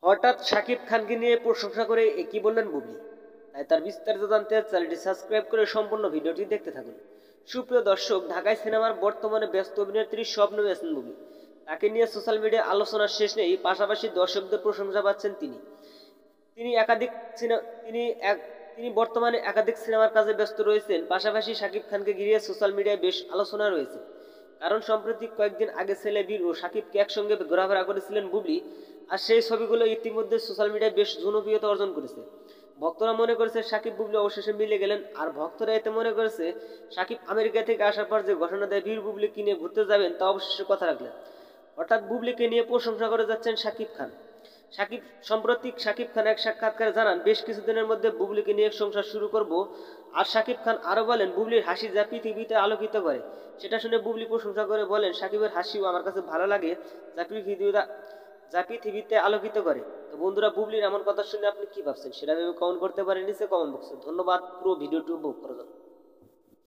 হঠাৎ শাকিব খানকে নিয়ে প্রশংসা করে কি বললেন বুবলি, তাই তার বিস্তারিত জানতে চ্যানেলটি সাবস্ক্রাইব করে সম্পূর্ণ ভিডিওটি দেখতে থাকুন। সুপ্রিয় দর্শক, ঢাকায় সিনেমার বর্তমানে ব্যস্ত অভিনেত্রীর স্বপ্ন আছেন বুবলি। তাকে নিয়ে সোশ্যাল মিডিয়ায় আলোচনার শেষ নেই, পাশাপাশি দর্শকদের প্রশংসা পাচ্ছেন তিনি। তিনি একাধিক তিনি বর্তমানে একাধিক সিনেমার কাজে ব্যস্ত রয়েছেন, পাশাপাশি শাকিব খানকে ঘিরে সোশ্যাল মিডিয়ায় বেশ আলোচনা রয়েছে। কারণ সম্প্রতি কয়েকদিন আগে ছেলে বীর ও শাকিবকে একসঙ্গে ঘোরাফেরা করেছিলেন বুবলি, আর সেই ছবিগুলো ইতিমধ্যে সোশ্যাল মিডিয়ায় বেশ জনপ্রিয়তা অর্জন করেছে। ভক্তরা মনে করেছে শাকিব বুবলি অবশেষে মিলে গেলেন, আর ভক্তরা এতে মনে করেছে শাকিব আমেরিকা থেকে আসার পর যে ঘোষণা দেয় বীর বুবলিকে নিয়ে ঘুরতে যাবেন, তা অবশেষে কথা রাখলেন। অর্থাৎ বুবলিকে নিয়ে প্রশংসা করে যাচ্ছেন শাকিব খান। সম্প্রতি শাকিব খান এক সাক্ষাৎকারে জানান, বেশ কিছুদিনের মধ্যে বুবলিকে নিয়ে সংসার শুরু করব। আর শাকিব খান আরো বলেন, বুবলির হাসি যা পৃথিবীতে আলোকিত করে। সেটা শুনে বুবলি প্রশংসা করে বলেন, শাকিবের হাসিও আমার কাছে ভালো লাগে, যা পৃথিবীতে আলোকিত করে। তো বন্ধুরা, বুবলির এমন কথা শুনে আপনি কি ভাবছেন সেটা ভেবে কমেন্ট করতে পারেন নিচে কমেন্ট বক্সে। ধন্যবাদ পুরো ভিডিওটি উপভোগ করার জন্য।